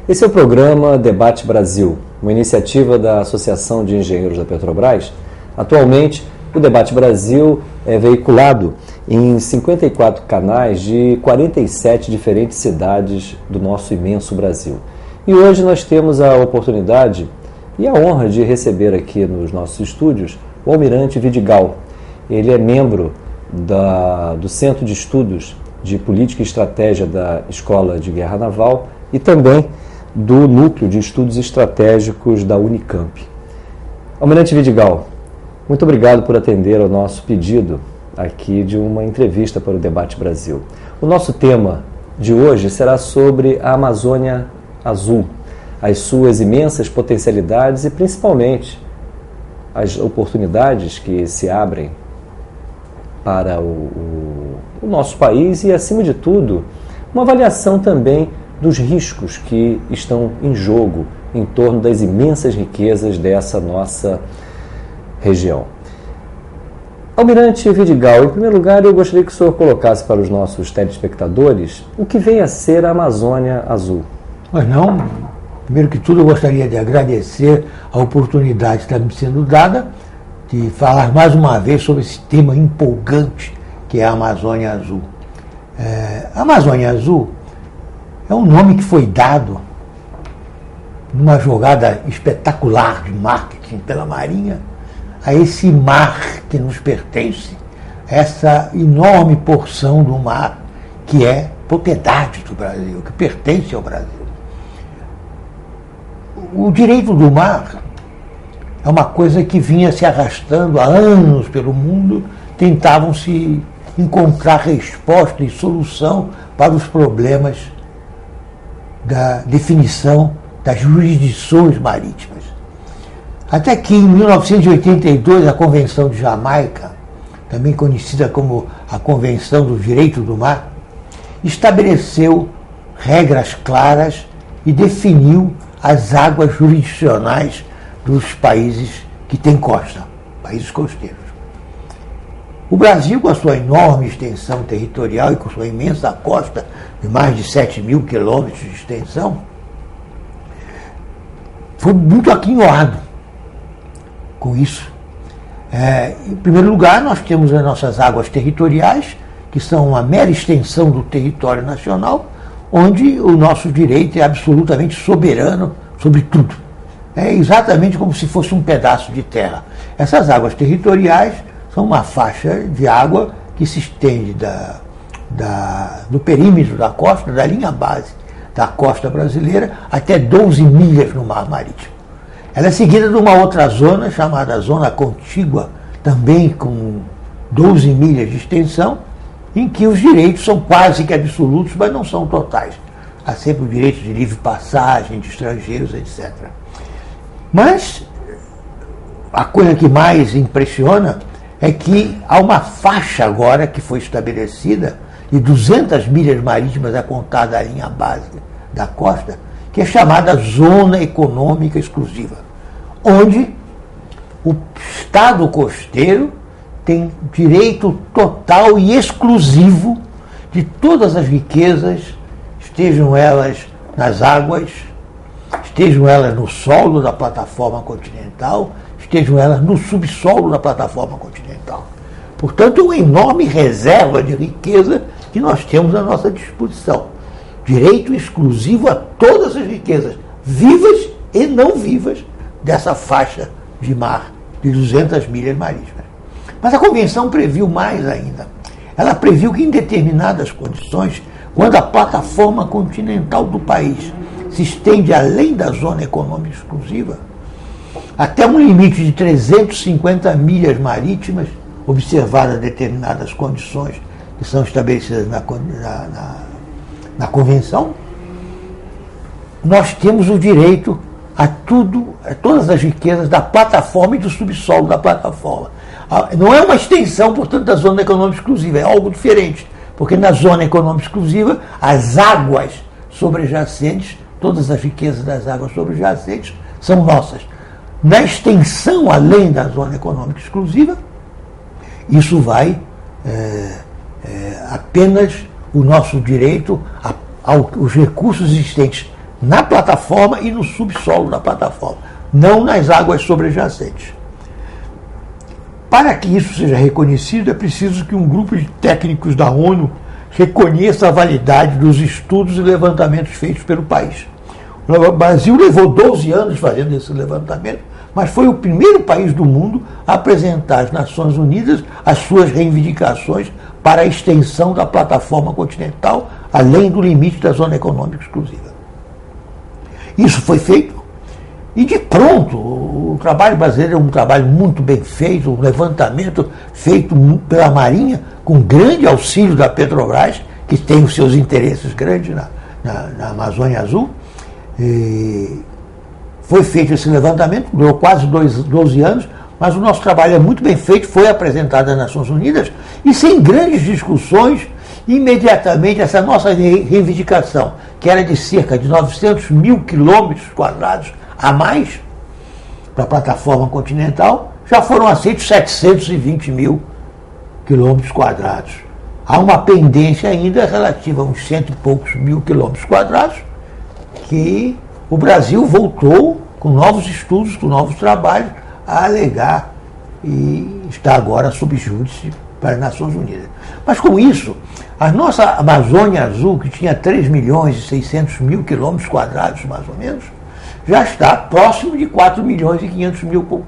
Esse é o programa Debate Brasil, uma iniciativa da Associação de Engenheiros da Petrobras. Atualmente, o Debate Brasil é veiculado em 54 canais de 47 diferentes cidades do nosso imenso Brasil. E hoje nós temos a oportunidade e a honra de receber aqui nos nossos estúdios o Almirante Vidigal. Ele é membro do Centro de Estudos de Política e Estratégia da Escola de Guerra Naval e também do Núcleo de Estudos Estratégicos da Unicamp. Almirante Vidigal, muito obrigado por atender ao nosso pedido aqui de uma entrevista para o Debate Brasil. O nosso tema de hoje será sobre a Amazônia Azul, as suas imensas potencialidades e principalmente as oportunidades que se abrem para o nosso país e, acima de tudo, uma avaliação também dos riscos que estão em jogo em torno das imensas riquezas dessa nossa região. Almirante Vidigal, em primeiro lugar, eu gostaria que o senhor colocasse para os nossos telespectadores o que vem a ser a Amazônia Azul. Pois não, primeiro que tudo eu gostaria de agradecer a oportunidade que está me sendo dada de falar mais uma vez sobre esse tema empolgante que é a Amazônia Azul. A Amazônia Azul é um nome que foi dado numa jogada espetacular de marketing pela Marinha a esse mar que nos pertence, essa enorme porção do mar que é propriedade do Brasil, que pertence ao Brasil. O direito do mar é uma coisa que vinha se arrastando há anos pelo mundo, tentavam se encontrar resposta e solução para os problemas da definição das jurisdições marítimas. Até que em 1982 a Convenção de Jamaica, também conhecida como a Convenção do Direito do Mar, estabeleceu regras claras e definiu as águas jurisdicionais dos países que têm costa, países costeiros. O Brasil, com a sua enorme extensão territorial e com sua imensa costa de mais de 7.000 quilômetros de extensão, foi muito aquinhoado com isso. Em primeiro lugar, nós temos as nossas águas territoriais, que são uma mera extensão do território nacional, onde o nosso direito é absolutamente soberano sobre tudo. É exatamente como se fosse um pedaço de terra. Essas águas territoriais são uma faixa de água que se estende do perímetro da costa, da linha base da costa brasileira, até 12 milhas no mar marítimo. Ela é seguida de uma outra zona, chamada zona contígua, também com 12 milhas de extensão, em que os direitos são quase que absolutos, mas não são totais. Há sempre o direito de livre passagem de estrangeiros, etc. Mas a coisa que mais impressiona é que há uma faixa agora que foi estabelecida de 200 milhas marítimas a contar da linha base da costa, que é chamada Zona Econômica Exclusiva, onde o Estado costeiro tem direito total e exclusivo de todas as riquezas, estejam elas nas águas, estejam elas no solo da plataforma continental, estejam elas no subsolo da plataforma continental. Portanto, é uma enorme reserva de riqueza que nós temos à nossa disposição. Direito exclusivo a todas as riquezas, vivas e não vivas, dessa faixa de mar de 200 milhas marítimas. Mas a Convenção previu mais ainda. Ela previu que em determinadas condições, quando a plataforma continental do país se estende além da zona econômica exclusiva, até um limite de 350 milhas marítimas, observadas determinadas condições que são estabelecidas na Convenção, nós temos o direito a todas as riquezas da plataforma e do subsolo da plataforma. Não é uma extensão, portanto, da zona econômica exclusiva, é algo diferente, porque na zona econômica exclusiva, as águas sobrejacentes, todas as riquezas das águas sobrejacentes são nossas. Na extensão além da zona econômica exclusiva, isso vai apenas o nosso direito aos recursos existentes na plataforma e no subsolo da plataforma, não nas águas sobrejacentes. Para que isso seja reconhecido, é preciso que um grupo de técnicos da ONU reconheça a validade dos estudos e levantamentos feitos pelo país. O Brasil levou 12 anos fazendo esse levantamento, mas foi o primeiro país do mundo a apresentar às Nações Unidas as suas reivindicações para a extensão da plataforma continental, além do limite da zona econômica exclusiva. Isso foi feito e, de pronto, o trabalho brasileiro é um trabalho muito bem feito, um levantamento feito pela Marinha, com grande auxílio da Petrobras, que tem os seus interesses grandes na Amazônia Azul. E foi feito esse levantamento, durou quase 12 anos, mas o nosso trabalho é muito bem feito, foi apresentado às Nações Unidas e, sem grandes discussões, imediatamente essa nossa reivindicação, que era de cerca de 900 mil quilômetros quadrados a mais para a plataforma continental, já foram aceitos 720 mil quilômetros quadrados. Há uma pendência ainda relativa a uns 100 e poucos mil quilômetros quadrados, que o Brasil voltou com novos estudos, com novos trabalhos, a alegar e está agora sob júdice para as Nações Unidas. Mas com isso, a nossa Amazônia Azul, que tinha 3 milhões e 600 mil quilômetros quadrados, mais ou menos, já está próximo de 4 milhões e 500 mil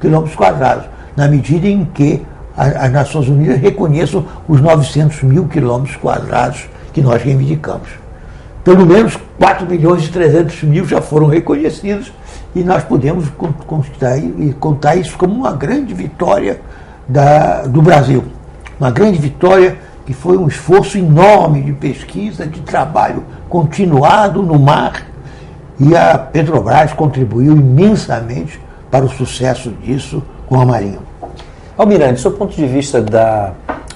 quilômetros quadrados, na medida em que as Nações Unidas reconheçam os 900 mil quilômetros quadrados que nós reivindicamos. Pelo menos 4 milhões e 300 mil já foram reconhecidos e nós podemos contar isso como uma grande vitória do Brasil. Uma grande vitória que foi um esforço enorme de pesquisa, de trabalho continuado no mar, e a Petrobras contribuiu imensamente para o sucesso disso com a Marinha. Almirante, do seu ponto de vista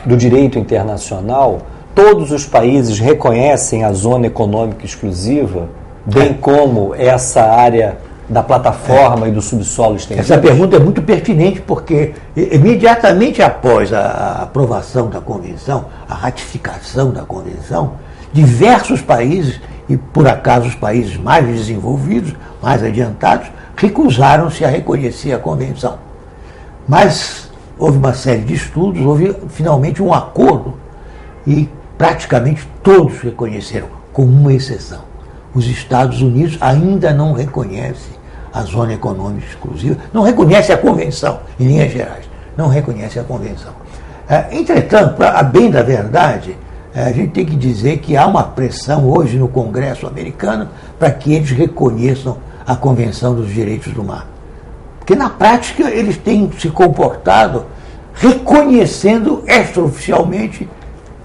do direito internacional, todos os países reconhecem a zona econômica exclusiva, bem como essa área da plataforma e do subsolo estendido? Essa pergunta é muito pertinente porque imediatamente após a aprovação da Convenção, a ratificação da Convenção, diversos países, e por acaso os países mais desenvolvidos, mais adiantados, recusaram-se a reconhecer a Convenção. Mas houve uma série de estudos, houve finalmente um acordo e praticamente todos reconheceram, com uma exceção. Os Estados Unidos ainda não reconhecem a zona econômica exclusiva, não reconhece a Convenção, em linhas gerais, não reconhece a Convenção. Entretanto, a bem da verdade, a gente tem que dizer que há uma pressão hoje no Congresso americano para que eles reconheçam a Convenção dos Direitos do Mar. Porque na prática eles têm se comportado reconhecendo extraoficialmente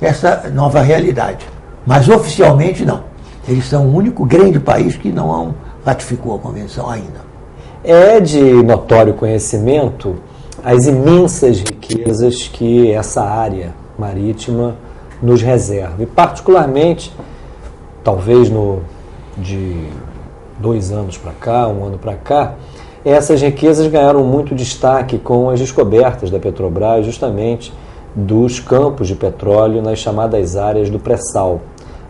essa nova realidade. Mas oficialmente não. Eles são o único grande país que não ratificou a Convenção ainda. É de notório conhecimento as imensas riquezas que essa área marítima nos reserva. E particularmente, talvez de 2 anos para cá, 1 ano para cá, essas riquezas ganharam muito destaque com as descobertas da Petrobras, justamente dos campos de petróleo nas chamadas áreas do pré-sal.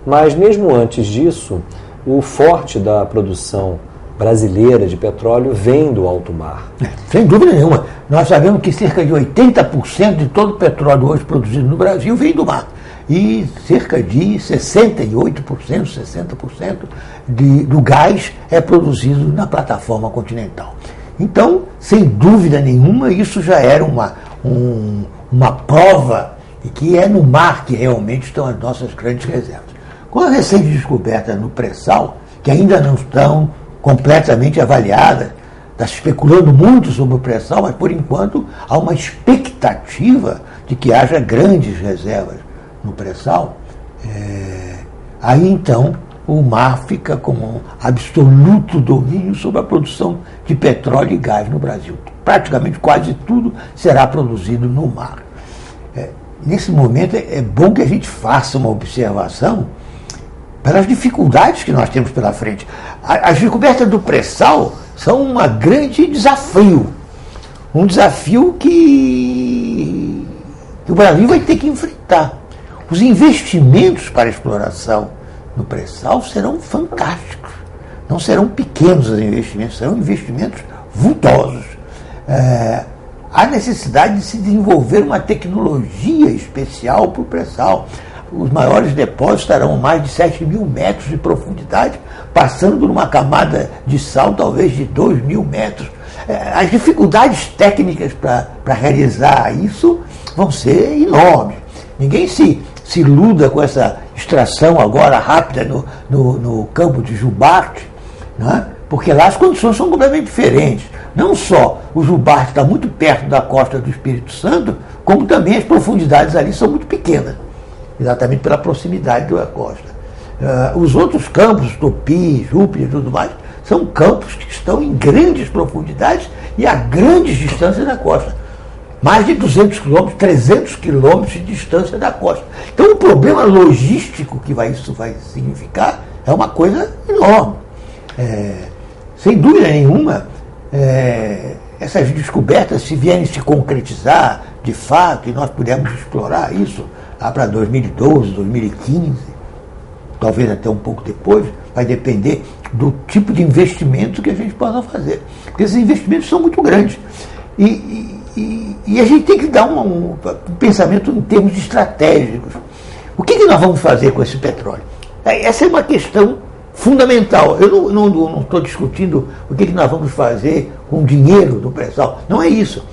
Mas mesmo antes disso, o forte da produção brasileira de petróleo vem do alto mar. Sem dúvida nenhuma. Nós sabemos que cerca de 80% de todo o petróleo hoje produzido no Brasil vem do mar. E cerca de 68%, 60% do gás é produzido na plataforma continental. Então, sem dúvida nenhuma, isso já era uma prova de que é no mar que realmente estão as nossas grandes reservas. Com a recente descoberta no pré-sal, que ainda não estão completamente avaliadas, está se especulando muito sobre o pré-sal, mas por enquanto há uma expectativa de que haja grandes reservas no pré-sal. Aí então o mar fica com um absoluto domínio sobre a produção de petróleo e gás no Brasil. Praticamente quase tudo será produzido no mar. Nesse momento é bom que a gente faça uma observação pelas dificuldades que nós temos pela frente. As descobertas do pré-sal são um grande desafio. Um desafio que o Brasil vai ter que enfrentar. Os investimentos para a exploração no pré-sal serão fantásticos. não serão pequenos os investimentos, serão investimentos vultosos. Há necessidade de se desenvolver uma tecnologia especial para o pré-sal. Os maiores depósitos estarão a mais de 7.000 metros de profundidade, passando por uma camada de sal talvez de 2.000 metros. As dificuldades técnicas para realizar isso vão ser enormes. Ninguém se iluda com essa extração agora rápida no campo de Jubarte, né? Porque lá as condições são completamente diferentes. Não só o Jubarte está muito perto da costa do Espírito Santo, como também as profundidades ali são muito pequenas, exatamente pela proximidade da costa. Os outros campos, Tupi, Júpiter e tudo mais, são campos que estão em grandes profundidades e a grandes distâncias da costa. Mais de 200 quilômetros, 300 quilômetros de distância da costa. Então o problema logístico que isso vai significar é uma coisa enorme. Sem dúvida nenhuma, essas descobertas, se vierem se concretizar de fato, e nós pudermos explorar isso lá para 2012, 2015, talvez até um pouco depois, vai depender do tipo de investimento que a gente possa fazer. Porque esses investimentos são muito grandes. E a gente tem que dar um pensamento em termos estratégicos. O que nós vamos fazer com esse petróleo? Essa é uma questão fundamental. Eu não estou discutindo o que nós vamos fazer com o dinheiro do pré-sal. Não é isso.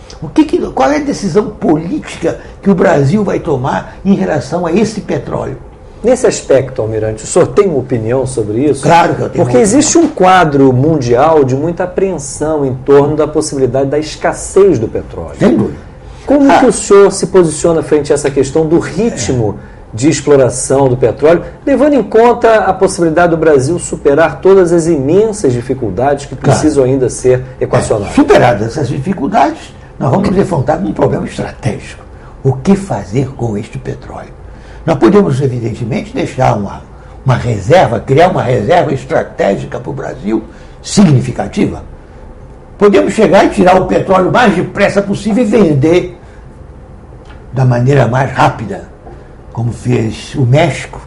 Qual é a decisão política que o Brasil vai tomar em relação a esse petróleo? Nesse aspecto, Almirante, o senhor tem uma opinião sobre isso? Claro que eu tenho. Porque existe um quadro mundial de muita apreensão em torno da possibilidade da escassez do petróleo. Sem dúvida. Como que o senhor se posiciona frente a essa questão do ritmo de exploração do petróleo, levando em conta a possibilidade do Brasil superar todas as imensas dificuldades que precisam ainda ser equacionadas? Superadas essas dificuldades, nós vamos enfrentar um problema estratégico. O que fazer com este petróleo? Nós podemos, evidentemente, deixar uma reserva, criar uma reserva estratégica para o Brasil significativa. Podemos chegar e tirar o petróleo o mais depressa possível e vender da maneira mais rápida, como fez o México,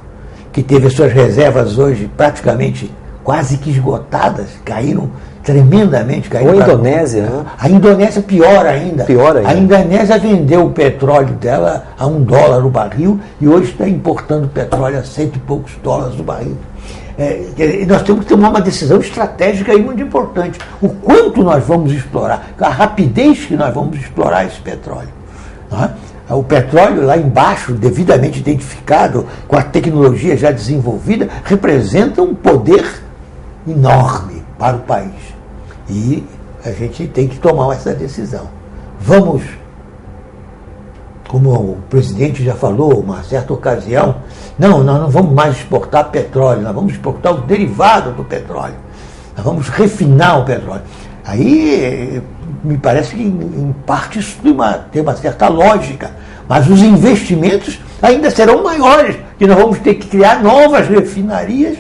que teve as suas reservas hoje praticamente quase que esgotadas, caíram tremendamente. Ou a Indonésia, né? A Indonésia pior ainda. A Indonésia vendeu o petróleo dela a $1 o barril e hoje está importando petróleo a $100 e poucos o barril. Nós temos que tomar uma decisão estratégica aí muito importante. O quanto nós vamos explorar, a rapidez que nós vamos explorar esse petróleo. Não é? O petróleo lá embaixo, devidamente identificado, com a tecnologia já desenvolvida, representa um poder enorme para o país. E a gente tem que tomar essa decisão. Vamos, como o presidente já falou, uma certa ocasião, nós não vamos mais exportar petróleo, nós vamos exportar o derivado do petróleo. Nós vamos refinar o petróleo. Aí me parece que em parte isso tem uma certa lógica, mas os investimentos ainda serão maiores, que nós vamos ter que criar novas refinarias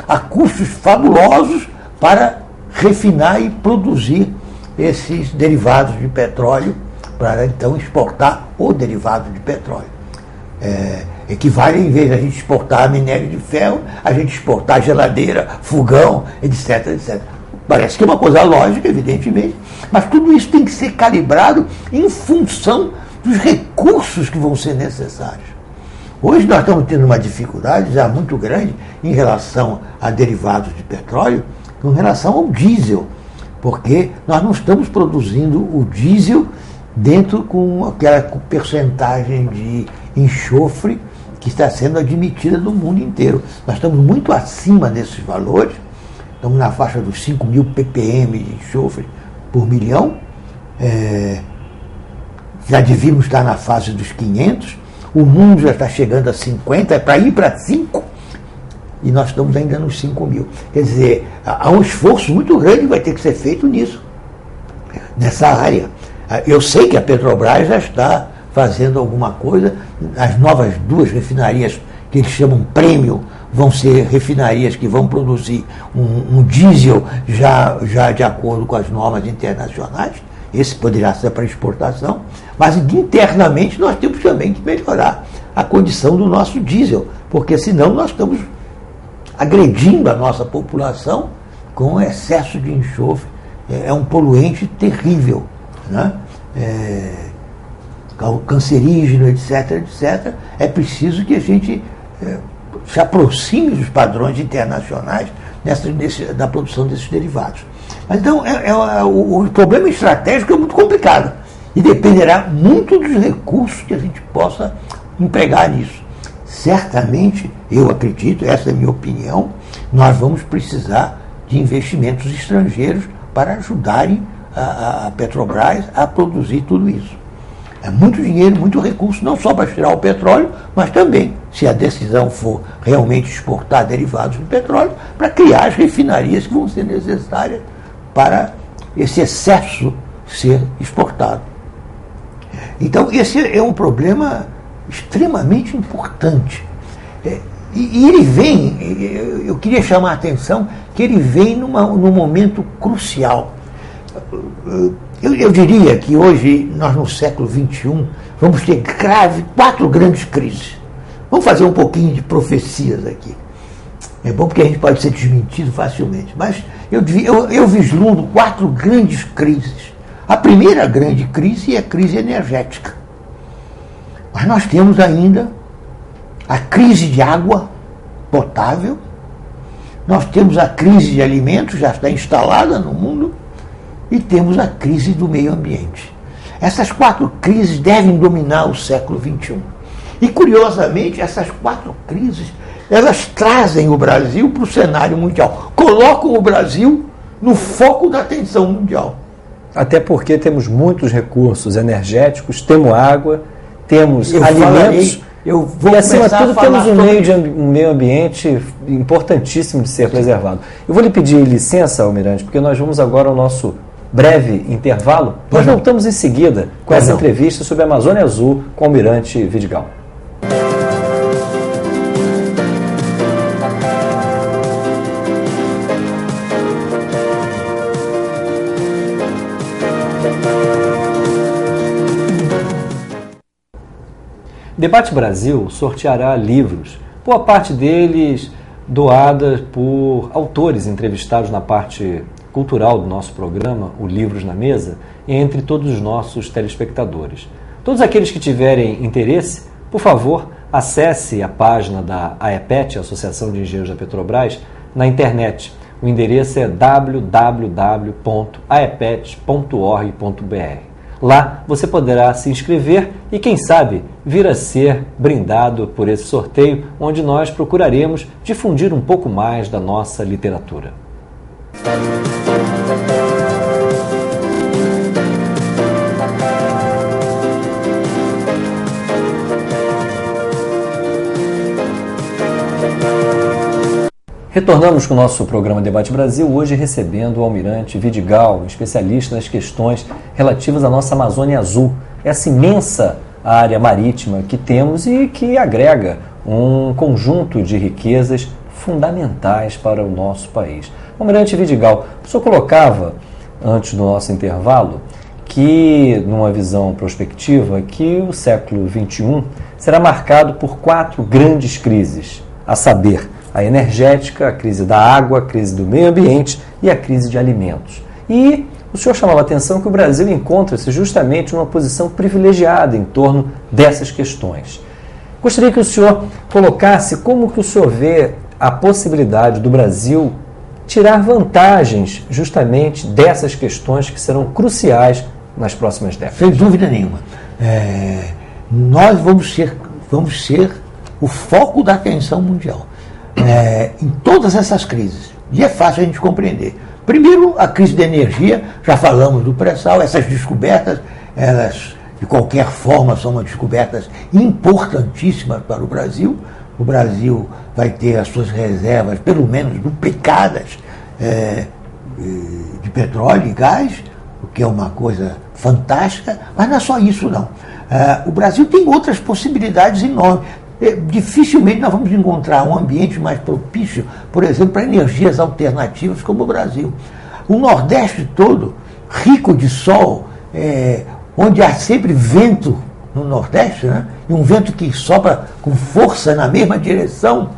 a custos fabulosos para refinar e produzir esses derivados de petróleo, para então exportar o derivado de petróleo. Equivale, em vez de a gente exportar minério de ferro, a gente exportar geladeira, fogão, etc, etc. Parece que é uma coisa lógica, evidentemente, mas tudo isso tem que ser calibrado em função dos recursos que vão ser necessários. Hoje nós estamos tendo uma dificuldade já muito grande em relação a derivados de petróleo, com relação ao diesel, porque nós não estamos produzindo o diesel dentro com aquela percentagem de enxofre que está sendo admitida no mundo inteiro. Nós estamos muito acima desses valores, estamos na faixa dos 5.000 ppm de enxofre por milhão, já devíamos estar na fase dos 500, o mundo já está chegando a 50, é para ir para 5, e nós estamos ainda nos 5.000. Quer dizer, há um esforço muito grande que vai ter que ser feito nisso, nessa área. Eu sei que a Petrobras já está fazendo alguma coisa, as novas 2 refinarias que eles chamam prêmio vão ser refinarias que vão produzir um diesel já de acordo com as normas internacionais. Esse poderá ser para exportação, mas internamente nós temos também que melhorar a condição do nosso diesel, porque senão nós estamos agredindo a nossa população com excesso de enxofre. É um poluente terrível, né? Cancerígeno, etc, etc. É preciso que a gente se aproxime dos padrões internacionais da produção desses derivados. Mas, então, o problema estratégico é muito complicado e dependerá muito dos recursos que a gente possa empregar nisso. Certamente, eu acredito, essa é a minha opinião, nós vamos precisar de investimentos estrangeiros para ajudarem a Petrobras a produzir tudo isso. É muito dinheiro, muito recurso, não só para tirar o petróleo, mas também, se a decisão for realmente exportar derivados do petróleo, para criar as refinarias que vão ser necessárias para esse excesso ser exportado. Então, esse é um problema extremamente importante. E ele vem, eu queria chamar a atenção, que ele vem num momento crucial. Eu diria que hoje, nós no século XXI, vamos ter 4 grandes crises. Vamos fazer um pouquinho de profecias aqui. É bom porque a gente pode ser desmentido facilmente. Mas eu vislumbro 4 grandes crises. A primeira grande crise é a crise energética. Mas nós temos ainda a crise de água potável, nós temos a crise de alimentos, já está instalada no mundo, e temos a crise do meio ambiente. Essas 4 crises devem dominar o século XXI. E, curiosamente, essas 4 crises, elas trazem o Brasil para o cenário mundial, colocam o Brasil no foco da atenção mundial. Até porque temos muitos recursos energéticos, temos água, temos alimentos, e acima de tudo temos um meio ambiente importantíssimo de ser preservado. Eu vou lhe pedir licença, Almirante, porque nós vamos agora ao nosso breve intervalo. Nós voltamos em seguida com essa entrevista sobre a Amazônia Azul com o Almirante Vidigal. Debate Brasil sorteará livros, boa parte deles doadas por autores entrevistados na parte cultural do nosso programa, o Livros na Mesa, entre todos os nossos telespectadores. Todos aqueles que tiverem interesse, por favor, acesse a página da AEPET, Associação de Engenheiros da Petrobras, na internet. O endereço é www.aepet.org.br. Lá você poderá se inscrever e, quem sabe, vir a ser brindado por esse sorteio, onde nós procuraremos difundir um pouco mais da nossa literatura. Retornamos com o nosso programa Debate Brasil, hoje recebendo o Almirante Vidigal, especialista nas questões relativas à nossa Amazônia Azul, essa imensa área marítima que temos e que agrega um conjunto de riquezas fundamentais para o nosso país. Almirante Vidigal, o senhor colocava, antes do nosso intervalo, que, numa visão prospectiva, que o século XXI será marcado por 4 grandes crises, a saber, a energética, a crise da água, a crise do meio ambiente e a crise de alimentos. E o senhor chamava a atenção que o Brasil encontra-se justamente numa posição privilegiada em torno dessas questões. Gostaria que o senhor colocasse como que o senhor vê a possibilidade do Brasil tirar vantagens justamente dessas questões que serão cruciais nas próximas décadas. Sem dúvida nenhuma. Nós vamos ser o foco da atenção mundial. Em todas essas crises. E é fácil a gente compreender. Primeiro, a crise da energia, já falamos do pré-sal, essas descobertas, elas de qualquer forma são uma descobertas importantíssimas para o Brasil. O Brasil vai ter as suas reservas, pelo menos duplicadas, de petróleo e gás, o que é uma coisa fantástica, mas não é só isso não. O Brasil tem outras possibilidades enormes. Dificilmente nós vamos encontrar um ambiente mais propício, por exemplo, para energias alternativas como o Brasil. O Nordeste todo, rico de sol, onde há sempre vento no Nordeste, né? E um vento que sopra com força na mesma direção,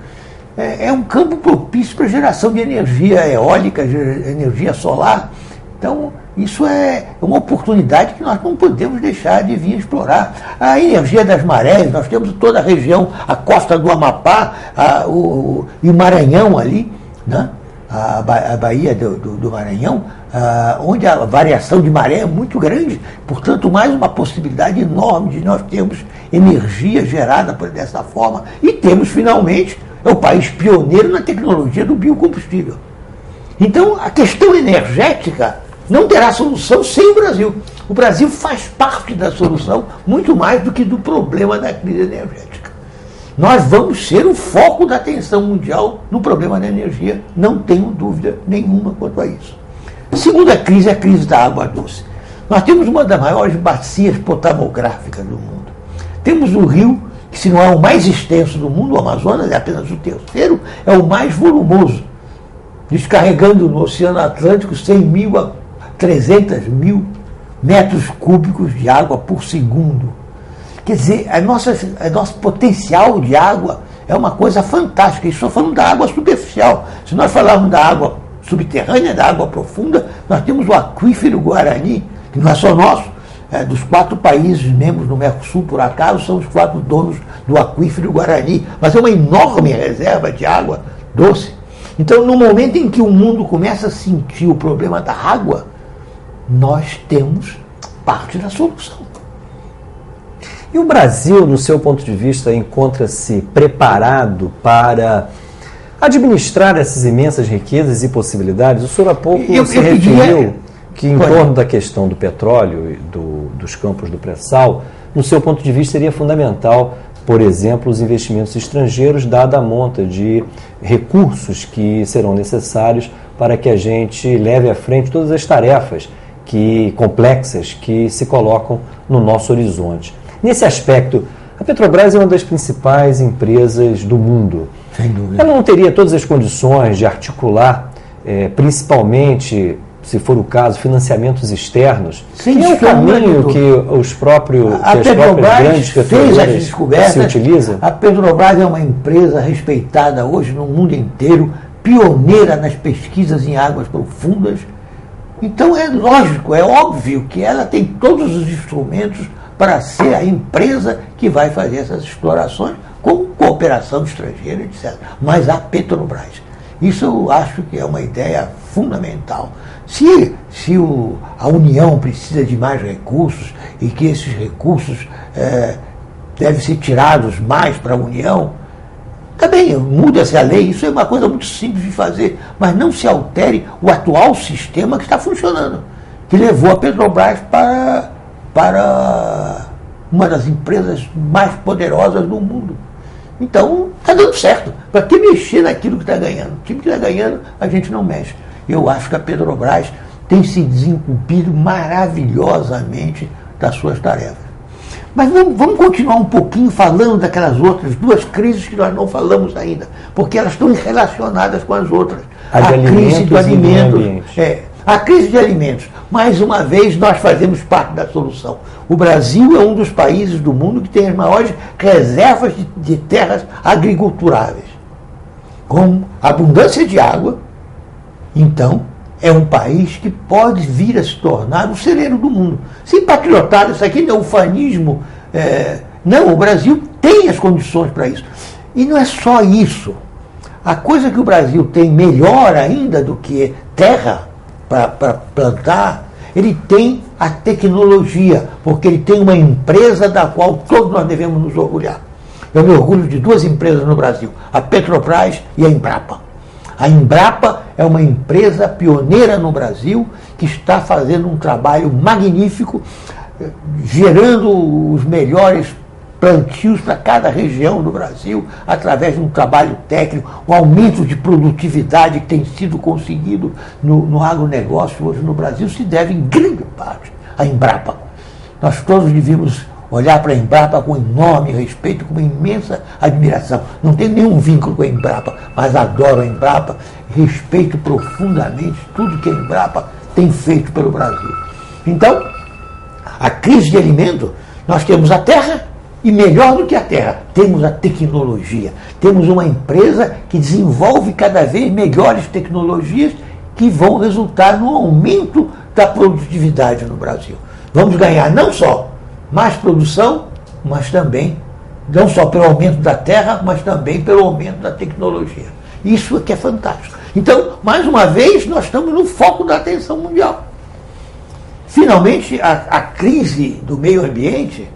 é um campo propício para geração de energia eólica, energia solar. Então, isso é uma oportunidade que nós não podemos deixar de vir explorar. A energia das marés, nós temos toda a região, a costa do Amapá e o Maranhão ali, né? A Baía do Maranhão, onde a variação de maré é muito grande. Portanto, mais uma possibilidade enorme de nós termos energia gerada dessa forma. E temos, finalmente, o país pioneiro na tecnologia do biocombustível. Então, a questão energética não terá solução sem o Brasil. O Brasil faz parte da solução muito mais do que do problema da crise energética. Nós vamos ser o foco da atenção mundial no problema da energia, não tenho dúvida nenhuma quanto a isso. A segunda crise é a crise da água doce. Nós temos uma das maiores bacias potamográficas do mundo. Temos o rio, que se não é o mais extenso do mundo, o Amazonas é apenas o terceiro, é o mais volumoso, descarregando no Oceano Atlântico 100 mil a 300 mil metros cúbicos de água por segundo. Quer dizer, nosso potencial de água é uma coisa fantástica. Estou falando da água superficial. Se nós falarmos da água subterrânea, da água profunda, nós temos o aquífero Guarani, que não é só nosso, dos 4 países membros do Mercosul, por acaso, são os 4 donos do aquífero Guarani, mas é uma enorme reserva de água doce. Então, no momento em que o mundo começa a sentir o problema da água, nós temos parte da solução. E o Brasil, no seu ponto de vista, encontra-se preparado para administrar essas imensas riquezas e possibilidades? O senhor há pouco se referiu que, em torno da questão do petróleo e dos campos do pré-sal, no seu ponto de vista, seria fundamental, por exemplo, os investimentos estrangeiros, dada a monta de recursos que serão necessários para que a gente leve à frente todas as tarefas complexas que se colocam no nosso horizonte. Nesse aspecto, a Petrobras é uma das principais empresas do mundo. Sem dúvida. Ela não teria todas as condições de articular, principalmente, se for o caso, financiamentos externos? Sim, é o caminho que as próprias grandes petroleiras se utilizam? A Petrobras é uma empresa respeitada hoje no mundo inteiro, pioneira nas pesquisas em águas profundas. Então é lógico, é óbvio que ela tem todos os instrumentos para ser a empresa que vai fazer essas explorações com cooperação estrangeira, etc. Mas a Petrobras. Isso eu acho que é uma ideia fundamental. Se a União precisa de mais recursos e que esses recursos devem ser tirados mais para a União, também muda-se a lei, isso é uma coisa muito simples de fazer, mas não se altere o atual sistema que está funcionando, que levou a Petrobras para uma das empresas mais poderosas do mundo. Então, está dando certo. Para que mexer naquilo que está ganhando? O time que está ganhando, a gente não mexe. Eu acho que a Petrobras tem se desenculpido maravilhosamente das suas tarefas. Mas vamos continuar um pouquinho falando daquelas outras 2 crises que nós não falamos ainda, porque elas estão relacionadas com as outras. A crise do alimento. A crise de alimentos. Mais uma vez, nós fazemos parte da solução. O Brasil é um dos países do mundo que tem as maiores reservas de terras agriculturáveis, com abundância de água. Então, é um país que pode vir a se tornar o celeiro do mundo. Sem patriotada, isso aqui não é ufanismo. Não, o Brasil tem as condições para isso. E não é só isso. A coisa que o Brasil tem melhor ainda do que terra para plantar, ele tem a tecnologia, porque ele tem uma empresa da qual todos nós devemos nos orgulhar. Eu me orgulho de 2 empresas no Brasil, a Petrobras e a Embrapa. A Embrapa é uma empresa pioneira no Brasil que está fazendo um trabalho magnífico, gerando os melhores plantios para cada região do Brasil, através de um trabalho técnico, o aumento de produtividade que tem sido conseguido no agronegócio hoje no Brasil se deve em grande parte à Embrapa. Nós todos devíamos olhar para a Embrapa com enorme respeito, com uma imensa admiração. Não tenho nenhum vínculo com a Embrapa, mas adoro a Embrapa, respeito profundamente tudo que a Embrapa tem feito pelo Brasil. Então, a crise de alimento, nós temos a terra, E melhor do que a terra, temos a tecnologia. Temos uma empresa que desenvolve cada vez melhores tecnologias que vão resultar no aumento da produtividade no Brasil. Vamos ganhar não só mais produção, mas também, não só pelo aumento da terra, mas também pelo aumento da tecnologia. Isso é que é fantástico. Então, mais uma vez, nós estamos no foco da atenção mundial. Finalmente, a crise do meio ambiente,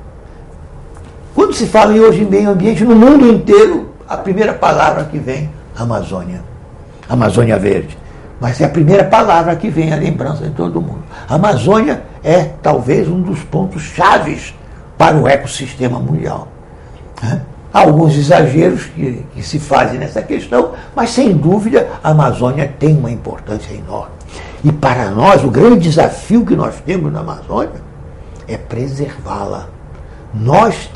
quando se fala hoje em meio ambiente, no mundo inteiro, a primeira palavra que vem, Amazônia. Amazônia Verde. Mas é a primeira palavra que vem à lembrança de todo mundo. A Amazônia é talvez um dos pontos chaves para o ecossistema mundial. Há alguns exageros que se fazem nessa questão, mas sem dúvida a Amazônia tem uma importância enorme. E para nós, o grande desafio que nós temos na Amazônia é preservá-la. Nós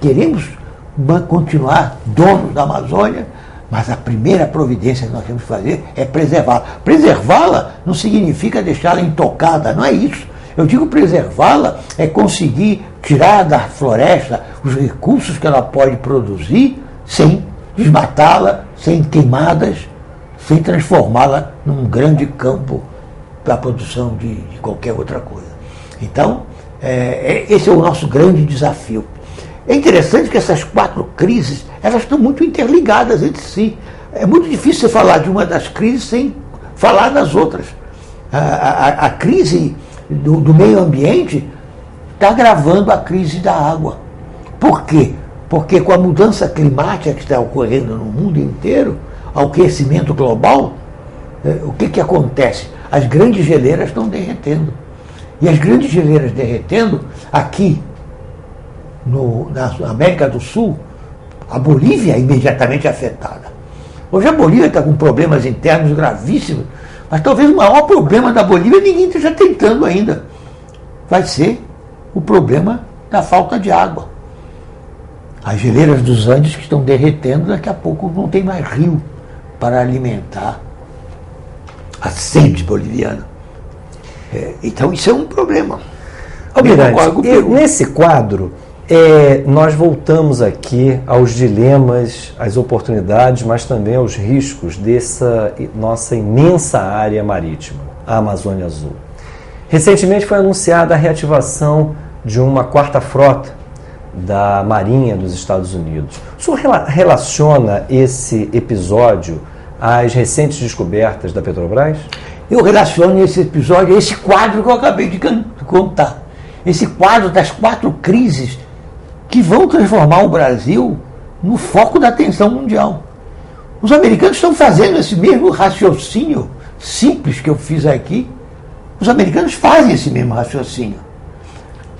queremos continuar donos da Amazônia, mas a primeira providência que nós temos que fazer é preservá-la. Preservá-la não significa deixá-la intocada, não é isso. Eu digo preservá-la é conseguir tirar da floresta os recursos que ela pode produzir sem desmatá-la, sem queimadas, sem transformá-la num grande campo para a produção de qualquer outra coisa. Então, esse é o nosso grande desafio. É interessante que essas 4 crises, elas estão muito interligadas entre si. É muito difícil você falar de uma das crises sem falar das outras. A crise do meio ambiente está agravando a crise da água. Por quê? Porque com a mudança climática que está ocorrendo no mundo inteiro, ao aquecimento global, o que acontece? As grandes geleiras estão derretendo. E as grandes geleiras derretendo, aqui na América do Sul, a Bolívia é imediatamente afetada. Hoje a Bolívia está com problemas internos gravíssimos, mas talvez o maior problema da Bolívia ninguém esteja tentando ainda. Vai ser o problema da falta de água. As geleiras dos Andes que estão derretendo, daqui a pouco não tem mais rio para alimentar a sede boliviana. Então isso é um problema. Almirante, nesse quadro, nós voltamos aqui aos dilemas, às oportunidades, mas também aos riscos dessa nossa imensa área marítima, a Amazônia Azul. Recentemente foi anunciada a reativação de uma 4ª frota da Marinha dos Estados Unidos. O senhor relaciona esse episódio às recentes descobertas da Petrobras? Eu relaciono esse episódio a esse quadro que eu acabei de contar. Esse quadro das 4 crises que vão transformar o Brasil no foco da atenção mundial. Os americanos estão fazendo esse mesmo raciocínio simples que eu fiz aqui. Os americanos fazem esse mesmo raciocínio.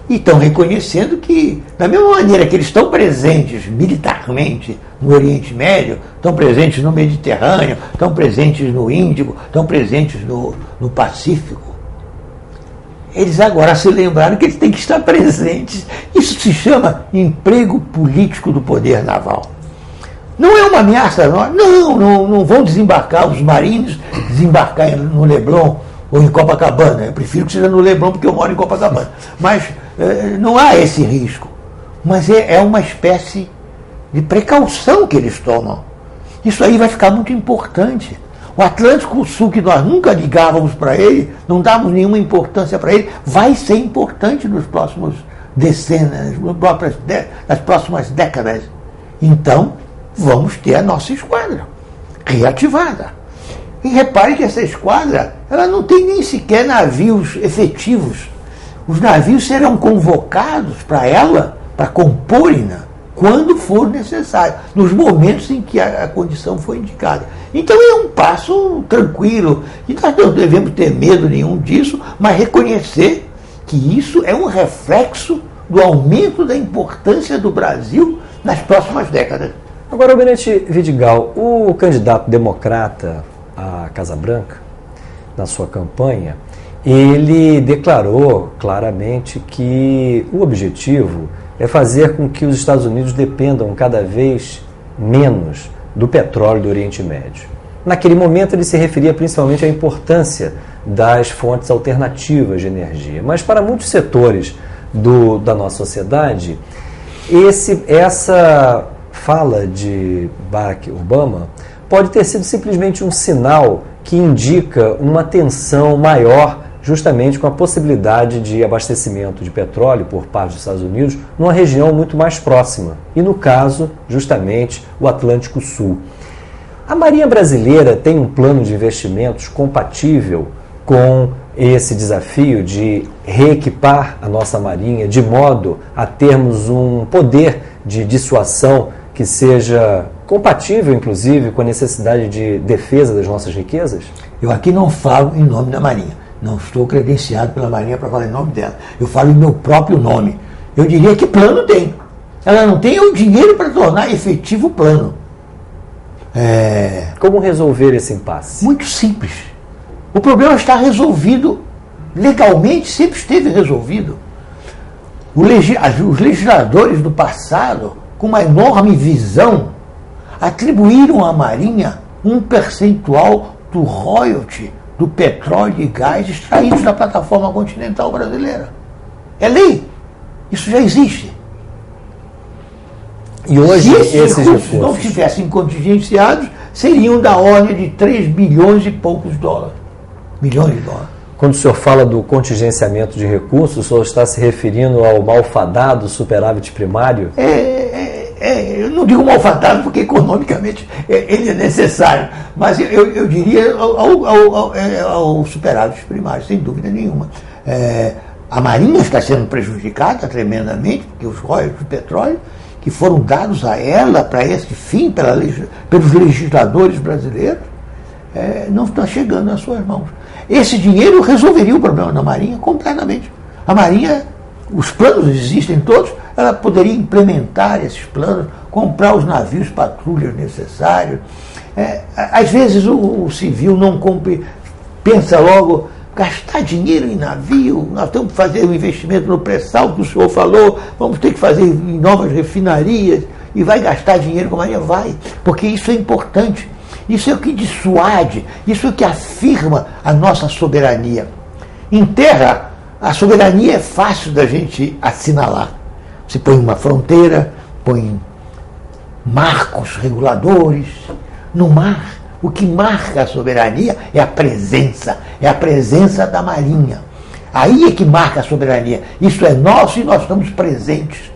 E estão reconhecendo que, da mesma maneira que eles estão presentes militarmente no Oriente Médio, estão presentes no Mediterrâneo, estão presentes no Índico, estão presentes no Pacífico, eles agora se lembraram que eles têm que estar presentes. Isso se chama emprego político do poder naval. Não é uma ameaça, não vão desembarcar os marinhos, desembarcar no Leblon ou em Copacabana. Eu prefiro que seja no Leblon porque eu moro em Copacabana. Mas não há esse risco. Mas é uma espécie de precaução que eles tomam. Isso aí vai ficar muito importante. O Atlântico Sul, que nós nunca ligávamos para ele, não dávamos nenhuma importância para ele, vai ser importante nos próximos dezenas, nas próximas décadas. Então, vamos ter a nossa esquadra reativada. E repare que essa esquadra, ela não tem nem sequer navios efetivos. Os navios serão convocados para ela, para compor-na, quando for necessário, nos momentos em que a condição for indicada. Então é um passo tranquilo, e nós não devemos ter medo nenhum disso, mas reconhecer que isso é um reflexo do aumento da importância do Brasil nas próximas décadas. Agora, Almirante Vidigal, o candidato democrata à Casa Branca, na sua campanha, ele declarou claramente que o objetivo é fazer com que os Estados Unidos dependam cada vez menos do petróleo do Oriente Médio. Naquele momento ele se referia principalmente à importância das fontes alternativas de energia, mas para muitos setores da nossa sociedade, Essa fala de Barack Obama pode ter sido simplesmente um sinal que indica uma tensão maior justamente com a possibilidade de abastecimento de petróleo por parte dos Estados Unidos numa região muito mais próxima, e no caso, justamente, o Atlântico Sul. A Marinha Brasileira tem um plano de investimentos compatível com esse desafio de reequipar a nossa Marinha de modo a termos um poder de dissuasão que seja compatível, inclusive, com a necessidade de defesa das nossas riquezas? Eu aqui não falo em nome da Marinha. Não estou credenciado pela Marinha para falar em nome dela. Eu falo em meu próprio nome. Eu diria que plano tem. Ela não tem o dinheiro para tornar efetivo o plano. Como resolver esse impasse? Muito simples. O problema está resolvido legalmente, sempre esteve resolvido. Os legisladores do passado, com uma enorme visão, atribuíram à Marinha um percentual do royalty do petróleo e gás extraídos da plataforma continental brasileira. É lei. Isso já existe. E hoje, se esses recursos não estivessem contingenciados, seriam da ordem de 3 bilhões e poucos dólares. Milhões de dólares. Quando o senhor fala do contingenciamento de recursos, o senhor está se referindo ao malfadado superávit primário? Eu não digo malfadado porque economicamente ele é necessário, mas eu diria ao superávit primário, sem dúvida nenhuma. A Marinha está sendo prejudicada tremendamente, porque os royalties do petróleo, que foram dados a ela para esse fim, pelos legisladores brasileiros, não está chegando às suas mãos. Esse dinheiro resolveria o problema da Marinha completamente. A Marinha, os planos existem todos, ela poderia implementar esses planos, comprar os navios patrulhas necessários. Às vezes o civil não compre, pensa logo, gastar dinheiro em navio, nós temos que fazer um investimento no pré-sal que o senhor falou, vamos ter que fazer em novas refinarias, e vai gastar dinheiro com a Marinha? Vai, porque isso é importante. Isso é o que dissuade, isso é o que afirma a nossa soberania. Em terra, a soberania é fácil da gente assinalar. Você põe uma fronteira, põe marcos reguladores. No mar, o que marca a soberania é a presença da Marinha. Aí é que marca a soberania. Isso é nosso e nós estamos presentes.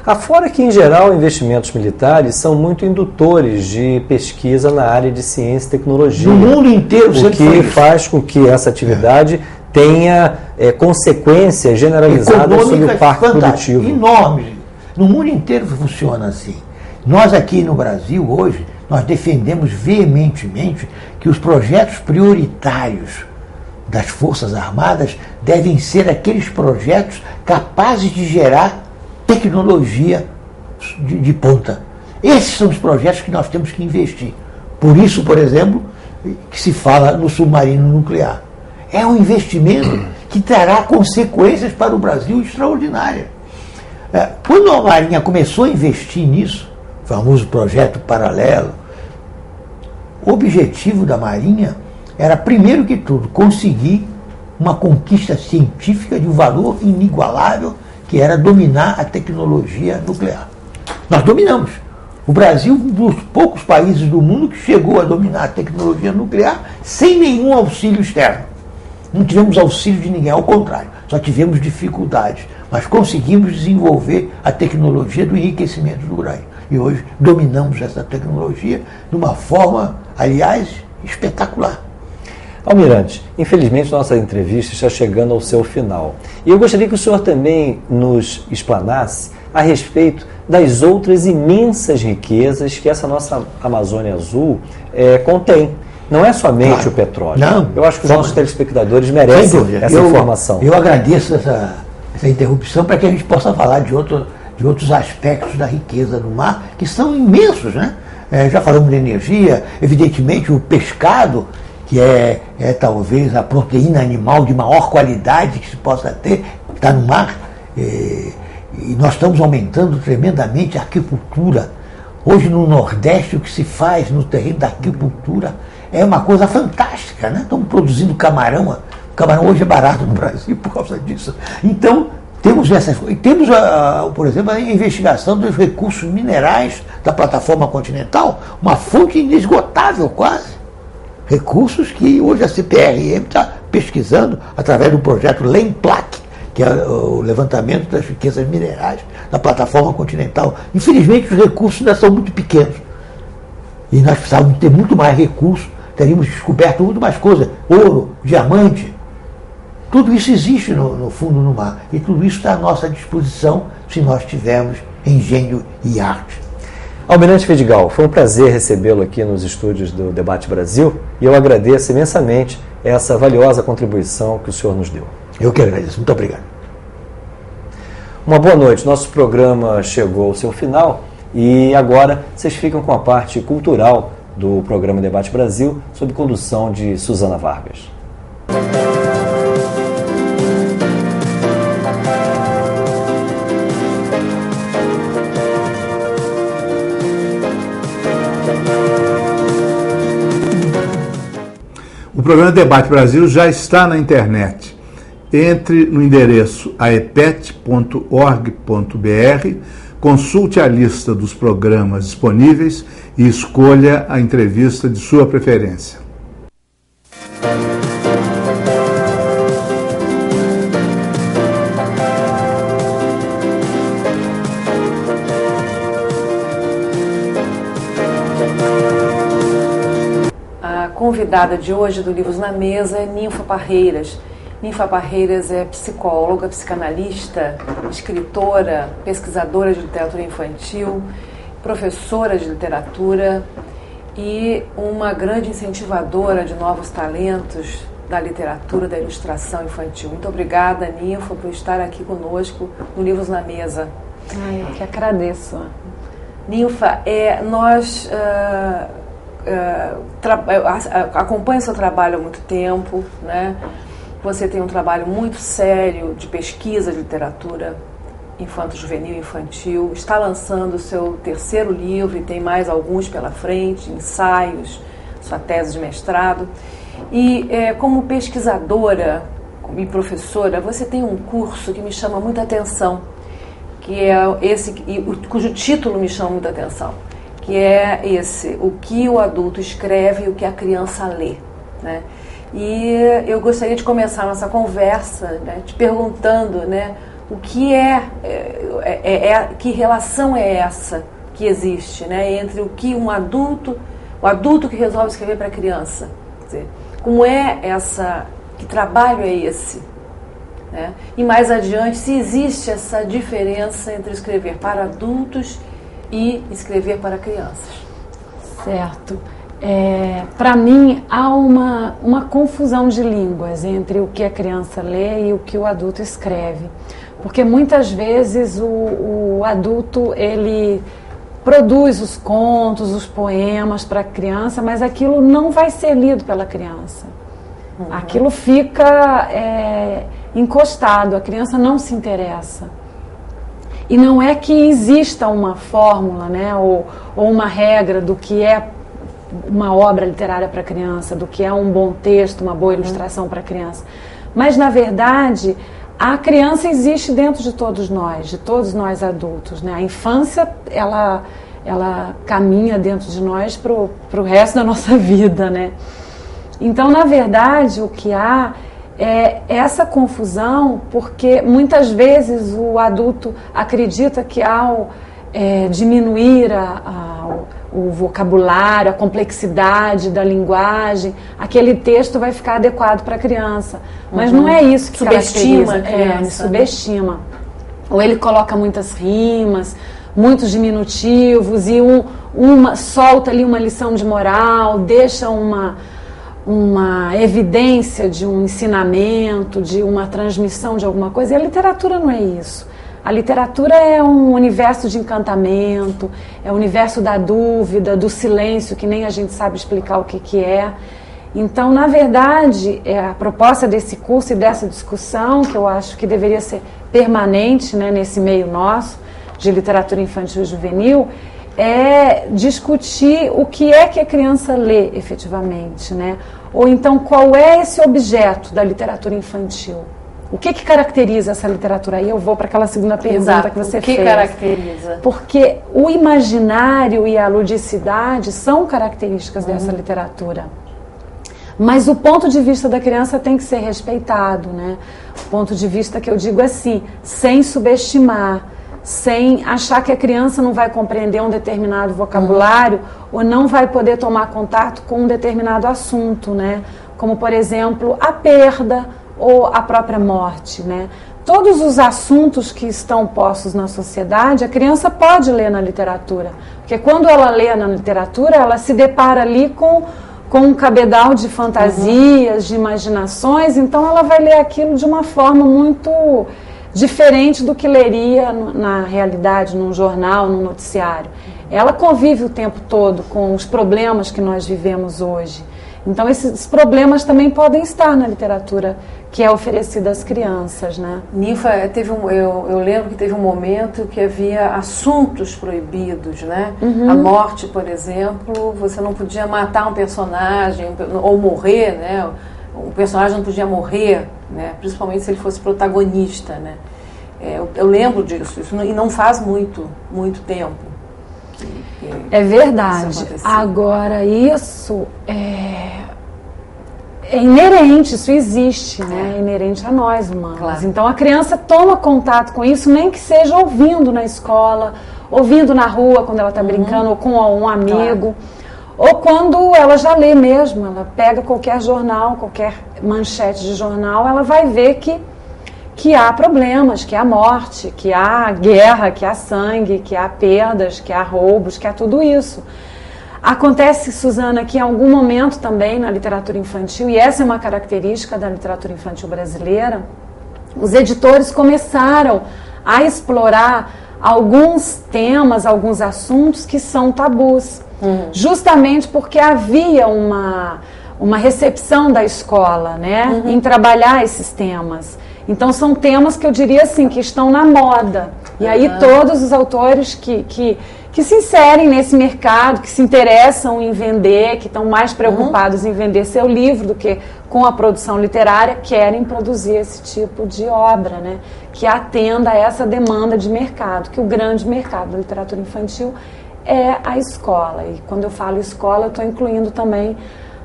Afora que, em geral, investimentos militares são muito indutores de pesquisa na área de ciência e tecnologia. No mundo inteiro, o que faz com que essa atividade tenha consequências generalizadas sobre o parque produtivo. Enormes. No mundo inteiro funciona assim. Nós aqui no Brasil, hoje, nós defendemos veementemente que os projetos prioritários das Forças Armadas devem ser aqueles projetos capazes de gerar tecnologia de ponta. Esses são os projetos que nós temos que investir. Por isso, por exemplo, que se fala no submarino nuclear. É um investimento que trará consequências para o Brasil extraordinárias. Quando a Marinha começou a investir nisso, o famoso projeto paralelo, o objetivo da Marinha era, primeiro que tudo, conseguir uma conquista científica de um valor inigualável, que era dominar a tecnologia nuclear. Nós dominamos. O Brasil, um dos poucos países do mundo que chegou a dominar a tecnologia nuclear sem nenhum auxílio externo. Não tivemos auxílio de ninguém, ao contrário, só tivemos dificuldades, mas conseguimos desenvolver a tecnologia do enriquecimento do urânio. E hoje dominamos essa tecnologia de uma forma, aliás, espetacular. Almirante, infelizmente nossa entrevista está chegando ao seu final. E eu gostaria que o senhor também nos explanasse a respeito das outras imensas riquezas que essa nossa Amazônia Azul contém. Não é somente o petróleo. Não, eu acho que os nossos telespectadores merecem essa informação. Eu agradeço essa interrupção para que a gente possa falar de outros aspectos da riqueza do mar, que são imensos, né? Já falamos de energia, evidentemente o pescado, que é talvez a proteína animal de maior qualidade que se possa ter, está no mar. E nós estamos aumentando tremendamente a aquicultura. Hoje no Nordeste o que se faz no terreno da aquicultura é uma coisa fantástica, né? Estamos produzindo camarão. O camarão hoje é barato no Brasil por causa disso. Então, Temos por exemplo, a investigação dos recursos minerais da plataforma continental, uma fonte inesgotável quase. Recursos que hoje a CPRM está pesquisando através do projeto LEMPLAC, que é o levantamento das riquezas minerais da plataforma continental. Infelizmente, os recursos ainda são muito pequenos. E nós precisávamos ter muito mais recursos, teríamos descoberto muito mais coisas, ouro, diamante. Tudo isso existe no fundo do mar. E tudo isso está à nossa disposição se nós tivermos engenho e arte. Almirante Vidigal, foi um prazer recebê-lo aqui nos estúdios do Debate Brasil e eu agradeço imensamente essa valiosa contribuição que o senhor nos deu. Eu que agradeço. Muito obrigado. Uma boa noite. Nosso programa chegou ao seu final e agora vocês ficam com a parte cultural do programa Debate Brasil, sob condução de Suzana Vargas. O programa Debate Brasil já está na internet. Entre no endereço aepet.org.br, consulte a lista dos programas disponíveis e escolha a entrevista de sua preferência. A convidada de hoje do Livros na Mesa é Ninfa Parreiras. Ninfa Parreiras é psicóloga, psicanalista, escritora, pesquisadora de literatura infantil, professora de literatura e uma grande incentivadora de novos talentos da literatura, da ilustração infantil. Muito obrigada, Ninfa, por estar aqui conosco no Livros na Mesa. Eu que agradeço. Ninfa, nós acompanho seu trabalho há muito tempo, né? Você tem um trabalho muito sério de pesquisa de literatura infanto-juvenil e infantil. Está lançando o seu terceiro livro e tem mais alguns pela frente, ensaios, sua tese de mestrado. E como pesquisadora e professora, você tem um curso que me chama muita atenção, que é cujo título me chama muita atenção, que é esse: o que o adulto escreve e o que a criança lê, né? E eu gostaria de começar nossa conversa, né, te perguntando, né, o que que relação é essa que existe, né, entre o que o adulto que resolve escrever para a criança, quer dizer, como é que trabalho é esse, né? E mais adiante, se existe essa diferença entre escrever para adultos e escrever para crianças. Certo. Para mim, há uma confusão de línguas entre o que a criança lê e o que o adulto escreve. Porque muitas vezes o adulto, ele produz os contos, os poemas para a criança, mas aquilo não vai ser lido pela criança. Uhum. Aquilo fica encostado, a criança não se interessa. E não é que exista uma fórmula, né, ou uma regra do que é uma obra literária para criança, do que é um bom texto, uma boa ilustração para criança. Mas, na verdade, a criança existe dentro de todos nós adultos, né? A infância, ela caminha dentro de nós para o resto da nossa vida, né? Então, na verdade, o que há é essa confusão, porque muitas vezes o adulto acredita que ao diminuir o vocabulário, a complexidade da linguagem, aquele texto vai ficar adequado para a criança. Mas não é isso que subestima a criança, ele subestima. Ou ele coloca muitas rimas, muitos diminutivos e solta ali uma lição de moral, deixa uma evidência de um ensinamento, de uma transmissão de alguma coisa. E a literatura não é isso. A literatura é um universo de encantamento, é o universo da dúvida, do silêncio, que nem a gente sabe explicar o que é. Então, na verdade, a proposta desse curso e dessa discussão, que eu acho que deveria ser permanente, né, nesse meio nosso, de literatura infantil e juvenil, é discutir o que é que a criança lê efetivamente, né? Ou então, qual é esse objeto da literatura infantil? O que caracteriza essa literatura? Aí eu vou para aquela segunda pergunta que você fez. O que caracteriza? Porque o imaginário e a ludicidade são características dessa literatura. Mas o ponto de vista da criança tem que ser respeitado, né? O ponto de vista que eu digo assim, sem subestimar, sem achar que a criança não vai compreender um determinado vocabulário ou não vai poder tomar contato com um determinado assunto, né? Como, por exemplo, a perda ou a própria morte, né? Todos os assuntos que estão postos na sociedade, a criança pode ler na literatura, porque quando ela lê na literatura, ela se depara ali com um cabedal de fantasias, de imaginações, então ela vai ler aquilo de uma forma muito diferente do que leria na realidade, num jornal, num noticiário. Ela convive o tempo todo com os problemas que nós vivemos hoje. Então esses problemas também podem estar na literatura que é oferecida às crianças, né? Ninfa, eu lembro que teve um momento que havia assuntos proibidos, né? A morte, por exemplo, você não podia matar um personagem ou morrer, né? O personagem não podia morrer, né? Principalmente se ele fosse protagonista, né? Eu lembro disso, e não faz muito tempo. É verdade. Agora, isso é inerente, isso existe, né? É inerente a nós humanos. Claro. Então, a criança toma contato com isso, nem que seja ouvindo na escola, ouvindo na rua, quando ela está brincando, ou com um amigo. Claro. Ou quando ela já lê mesmo, ela pega qualquer jornal, qualquer manchete de jornal, ela vai ver que há problemas, que há morte, que há guerra, que há sangue, que há perdas, que há roubos, que há tudo isso. Acontece, Suzana, que em algum momento também na literatura infantil, e essa é uma característica da literatura infantil brasileira, os editores começaram a explorar alguns temas, alguns assuntos que são tabus, justamente porque havia uma recepção da escola, né, em trabalhar esses temas. Então são temas que eu diria assim, que estão na moda. E aí todos os autores que se inserem nesse mercado, que se interessam em vender, que estão mais preocupados em vender seu livro do que com a produção literária, querem produzir esse tipo de obra, né? Que atenda a essa demanda de mercado, que o grande mercado da literatura infantil é a escola. E quando eu falo escola, eu estou incluindo também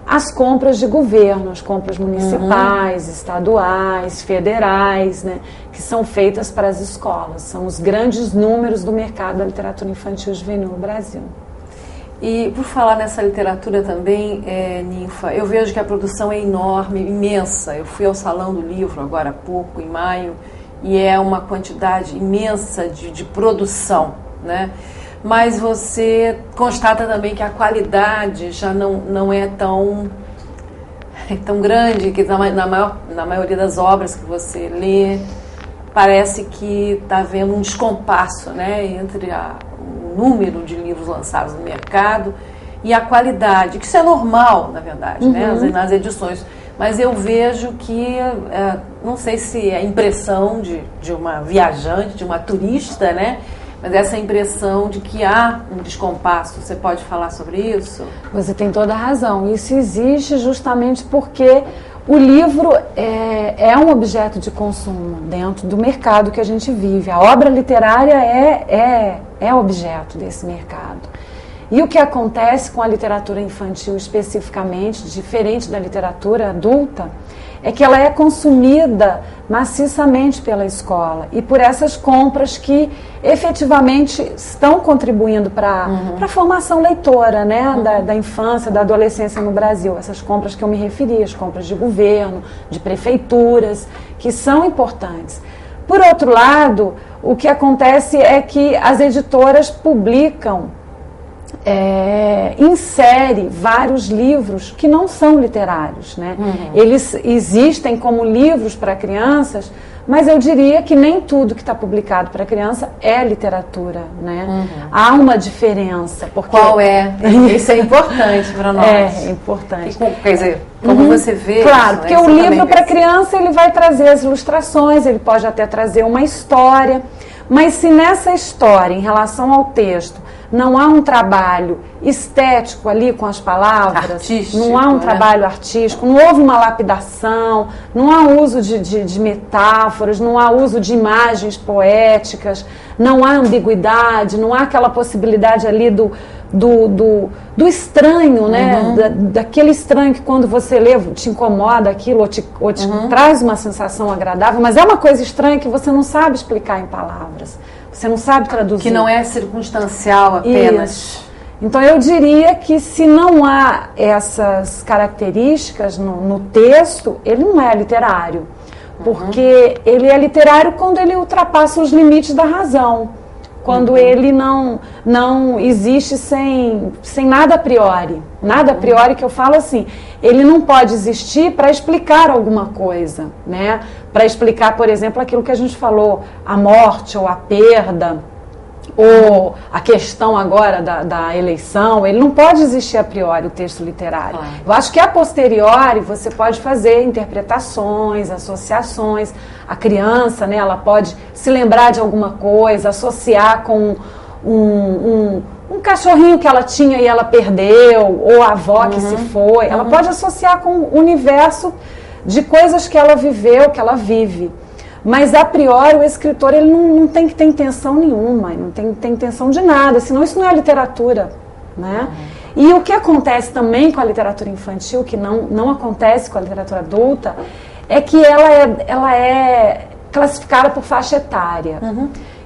as compras de governo, as compras municipais, estaduais, federais, né, que são feitas para as escolas. São os grandes números do mercado da literatura infantil juvenil no Brasil. E por falar nessa literatura também, Ninfa, eu vejo que a produção é enorme, imensa. Eu fui ao Salão do Livro agora há pouco, em maio, e é uma quantidade imensa de produção, né? Mas você constata também que a qualidade já não é tão grande, que na maioria das obras que você lê, parece que está havendo um descompasso, né, entre o número de livros lançados no mercado e a qualidade, que isso é normal, na verdade, né, nas edições. Mas eu vejo que, não sei se é impressão de uma viajante, de uma turista, né, mas essa impressão de que há um descompasso, você pode falar sobre isso? Você tem toda a razão. Isso existe justamente porque o livro é um objeto de consumo dentro do mercado que a gente vive. A obra literária é objeto desse mercado. E o que acontece com a literatura infantil especificamente, diferente da literatura adulta, é que ela é consumida maciçamente pela escola e por essas compras que efetivamente estão contribuindo para a formação leitora, né, da infância, da adolescência no Brasil. Essas compras que eu me referi, as compras de governo, de prefeituras, que são importantes. Por outro lado, o que acontece é que as editoras publicam em série vários livros que não são literários, né? Eles existem como livros para crianças, mas eu diria que nem tudo que está publicado para criança é literatura, né? Há uma diferença. Porque... Qual é? Isso é importante para nós. É importante. Quer dizer, como você vê... Claro, isso, porque né? o livro para criança ele vai trazer as ilustrações, ele pode até trazer uma história, Mas se nessa história, em relação ao texto, não há um trabalho estético ali com as palavras, artístico, não há um trabalho artístico, não houve uma lapidação, não há uso de metáforas, não há uso de imagens poéticas, não há ambiguidade, não há aquela possibilidade ali do estranho, né? Daquele estranho que quando você lê te incomoda aquilo ou te traz uma sensação agradável, mas é uma coisa estranha que você não sabe explicar em palavras, você não sabe traduzir. Que não é circunstancial apenas. Isso. Então eu diria que se não há essas características no texto, ele não é literário, porque ele é literário quando ele ultrapassa os limites da razão. Quando ele não existe sem nada a priori. Nada a priori que eu falo assim, ele não pode existir para explicar alguma coisa, né? Para explicar, por exemplo, aquilo que a gente falou, a morte ou a perda, ou a questão agora da eleição, ele não pode existir a priori, o texto literário. Claro. Eu acho que a posteriori você pode fazer interpretações, associações. A criança, né, ela pode se lembrar de alguma coisa, associar com um cachorrinho que ela tinha e ela perdeu, ou a avó que se foi. Ela pode associar com o universo de coisas que ela viveu, que ela vive. Mas, a priori, o escritor ele não tem que ter intenção nenhuma, não tem que ter intenção de nada, senão isso não é literatura, né? E o que acontece também com a literatura infantil, que não acontece com a literatura adulta, é que ela é classificada por faixa etária.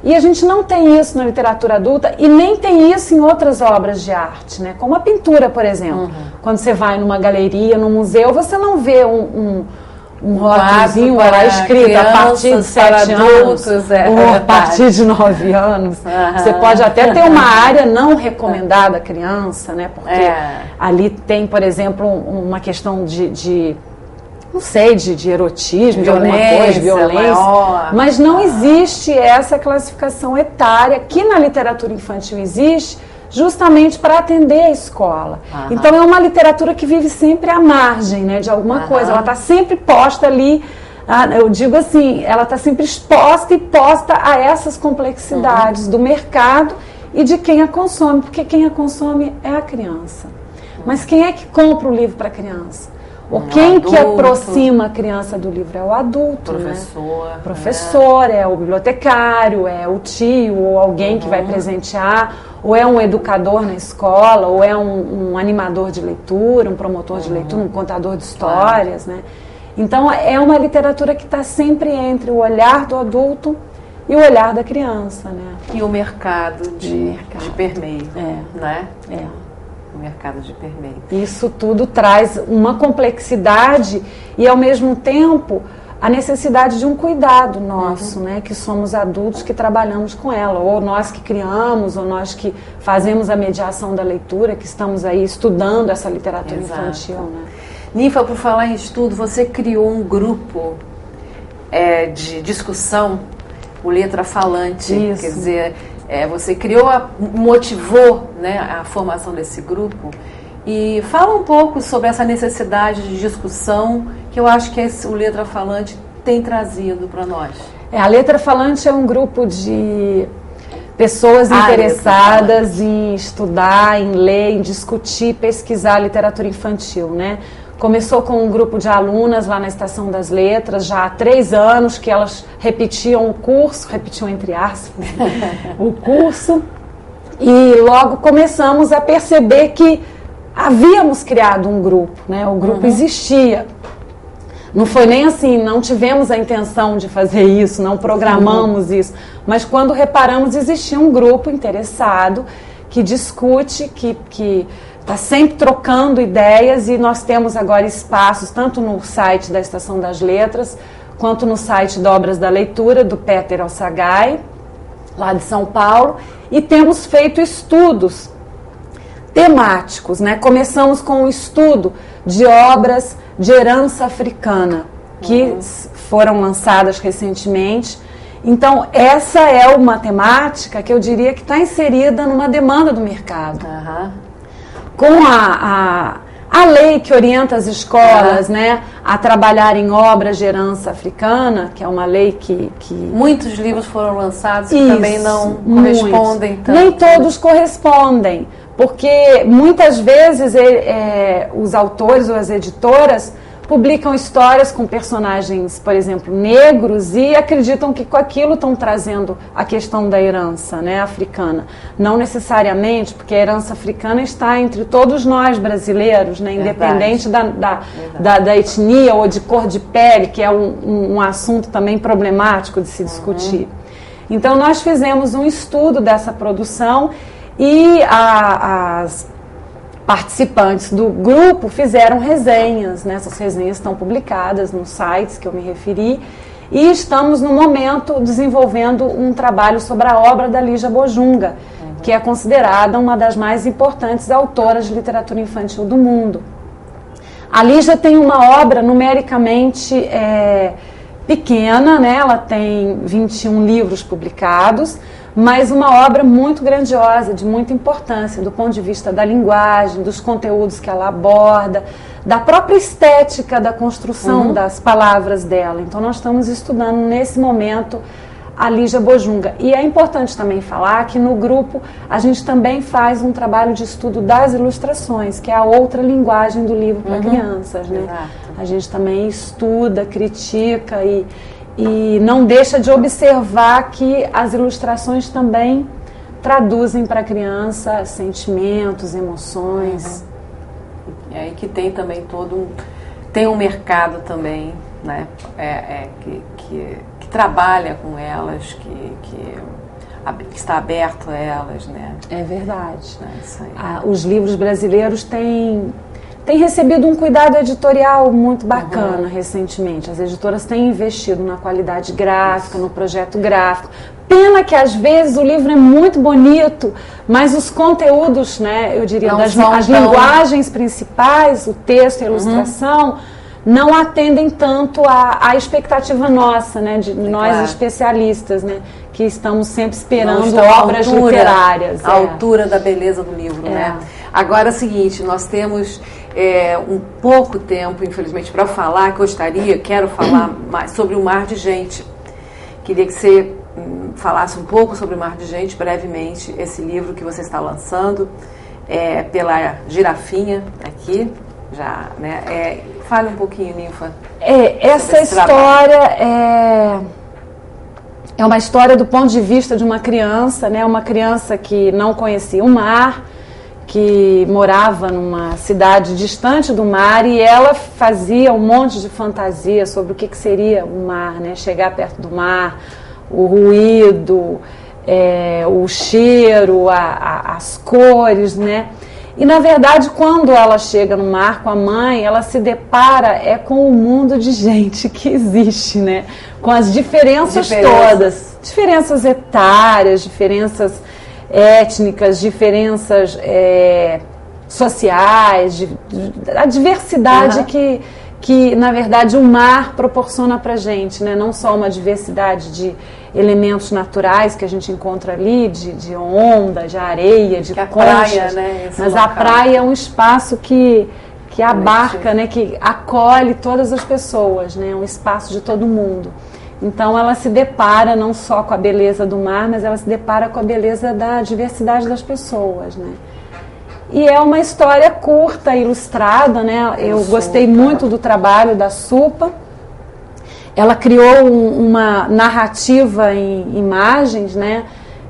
E a gente não tem isso na literatura adulta e nem tem isso em outras obras de arte, né? Como a pintura, por exemplo. Quando você vai numa galeria, num museu, você não vê um rótulozinho lá escrito a partir de 7 anos ou a partir de 9 anos. Você pode até ter uma área não recomendada à criança, né? Porque ali tem, por exemplo, uma questão de não sei, de erotismo, de alguma coisa, violência. Maior. Mas não existe essa classificação etária que na literatura infantil existe, justamente para atender a escola. Então é uma literatura que vive sempre à margem, né, de alguma coisa. Ela está sempre posta ali, eu digo assim, ela está sempre exposta e posta a essas complexidades do mercado e de quem a consome, porque quem a consome é a criança. Mas quem é que compra o livro para a criança? Ou quem que aproxima a criança do livro? É o adulto, professor, né? Professor, é o bibliotecário, é o tio, ou alguém que vai presentear, ou é um educador na escola, ou é um animador de leitura, um promotor de leitura, um contador de histórias, né? Então, é uma literatura que está sempre entre o olhar do adulto e o olhar da criança, né? E o mercado de permeio, né? O mercado de permeio. Isso tudo traz uma complexidade e, ao mesmo tempo, a necessidade de um cuidado nosso, né? Que somos adultos que trabalhamos com ela, ou nós que criamos, ou nós que fazemos a mediação da leitura, que estamos aí estudando essa literatura infantil, né? Ninfa, por falar em estudo, você criou um grupo de discussão, o Letra Falante. Isso. Quer dizer, você criou, motivou, né, a formação desse grupo. E fala um pouco sobre essa necessidade de discussão que eu acho que o Letra Falante tem trazido para nós. A Letra Falante é um grupo de pessoas interessadas em estudar, em ler, em discutir, pesquisar literatura infantil, né? Começou com um grupo de alunas lá na Estação das Letras, já há 3 anos que elas repetiam o curso, repetiam entre aspas, o curso, e logo começamos a perceber que havíamos criado um grupo, né? O grupo existia. Não foi nem assim, não tivemos a intenção de fazer isso, não programamos isso, mas quando reparamos existia um grupo interessado que discute, que está sempre trocando ideias, e nós temos agora espaços tanto no site da Estação das Letras quanto no site de Obras da Leitura do Peter Alsagai, lá de São Paulo, e temos feito estudos temáticos, né? Começamos com o estudo de obras de herança africana que foram lançadas recentemente. Então, essa é uma temática que eu diria que está inserida numa demanda do mercado. Com a A lei que orienta as escolas, né, a trabalhar em obras de herança africana, que é uma lei que... Muitos livros foram lançados que também não correspondem tanto. Nem todos correspondem, porque muitas vezes os autores ou as editoras publicam histórias com personagens, por exemplo, negros, e acreditam que com aquilo estão trazendo a questão da herança, né, africana. Não necessariamente, porque a herança africana está entre todos nós brasileiros, né, independente da etnia ou de cor de pele, que é um assunto também problemático de se discutir. Então, nós fizemos um estudo dessa produção e as participantes do grupo fizeram resenhas, né? Essas resenhas estão publicadas nos sites que eu me referi, e estamos no momento desenvolvendo um trabalho sobre a obra da Lígia Bojunga, que é considerada uma das mais importantes autoras de literatura infantil do mundo. A Lígia tem uma obra numericamente pequena, né? Ela tem 21 livros publicados, mas uma obra muito grandiosa, de muita importância, do ponto de vista da linguagem, dos conteúdos que ela aborda, da própria estética da construção das palavras dela. Então, nós estamos estudando, nesse momento, a Lígia Bojunga. E é importante também falar que no grupo a gente também faz um trabalho de estudo das ilustrações, que é a outra linguagem do livro para crianças, né? Exato. A gente também estuda, critica e não deixa de observar que as ilustrações também traduzem para a criança sentimentos, emoções. E aí que tem também tem um mercado também, né, que trabalha com elas, que está aberto a elas, né? É verdade. Isso aí. Os livros brasileiros têm recebido um cuidado editorial muito bacana recentemente. As editoras têm investido na qualidade gráfica, no projeto gráfico. Pena que às vezes o livro é muito bonito, mas os conteúdos, né, eu diria, as linguagens principais, o texto e a ilustração, não atendem tanto à expectativa nossa, né, de nós especialistas, né, que estamos sempre esperando obras literárias. A altura da beleza do livro, né? Agora é o seguinte, nós temos um pouco tempo, infelizmente, para falar, quero falar mais sobre o Mar de Gente. Queria que você falasse um pouco sobre o Mar de Gente, brevemente, esse livro que você está lançando, pela Girafinha, aqui, já, né? Fale um pouquinho, Ninfa. Essa história é uma história do ponto de vista de uma criança, né? Uma criança que não conhecia o mar, que morava numa cidade distante do mar, e ela fazia um monte de fantasia sobre o que seria o mar, né? Chegar perto do mar, o ruído, o cheiro, as cores, né? E, na verdade, quando ela chega no mar com a mãe, ela se depara com o mundo de gente que existe, né? Com as diferenças todas. Diferenças etárias, diferenças étnicas, diferenças sociais, a diversidade que, na verdade, o mar proporciona para a gente, né? Não só uma diversidade de elementos naturais que a gente encontra ali, de onda, de areia, de conchas, praia, né? mas a praia é um espaço que abarca, né? Que acolhe todas as pessoas, né? Um espaço de todo mundo. Então ela se depara não só com a beleza do mar, mas ela se depara com a beleza da diversidade das pessoas, né? E é uma história curta, ilustrada, né? Eu gostei muito do trabalho da Supa. Ela criou uma narrativa em imagens, né?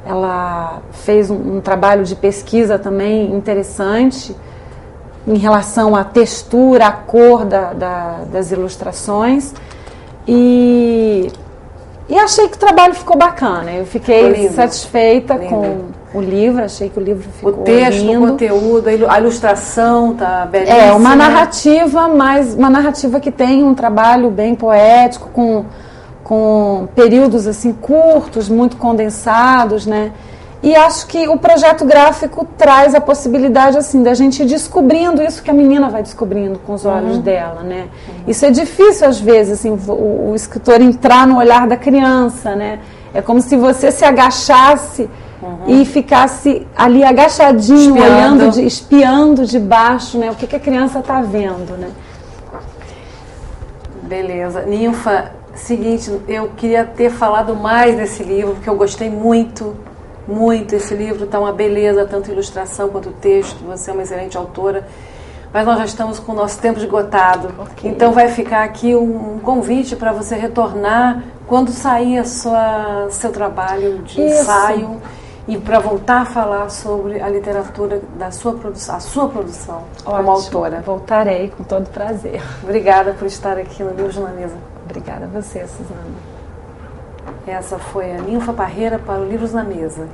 Ela fez um trabalho de pesquisa também interessante em relação à textura, à cor das ilustrações. E achei que o trabalho ficou bacana. Eu fiquei satisfeita com o livro, achei que o livro ficou lindo. O texto, o conteúdo, a ilustração tá belíssima. Uma narrativa, mas uma narrativa que tem um trabalho bem poético, com períodos assim curtos, muito condensados, né? E acho que o projeto gráfico traz a possibilidade assim da gente ir descobrindo isso que a menina vai descobrindo com os olhos dela, né? Isso é difícil às vezes, assim, o escritor entrar no olhar da criança, né? É como se você se agachasse e ficasse ali agachadinho, Espiando. espiando de baixo, né? O que a criança está vendo, né? Beleza. Ninfa, seguinte, eu queria ter falado mais desse livro, porque eu gostei muito, muito. Esse livro está uma beleza, tanto ilustração quanto texto. Você é uma excelente autora. Mas nós já estamos com o nosso tempo esgotado. Ok. Então vai ficar aqui um convite para você retornar quando sair seu trabalho de Isso. ensaio e para voltar a falar sobre a literatura da sua produção, a sua produção como Ótimo. autora. Voltarei com todo prazer. Obrigada por estar aqui no Livros na Mesa. Obrigada a você, Suzana. Essa foi a Ninfa Parreira para o Livros na Mesa.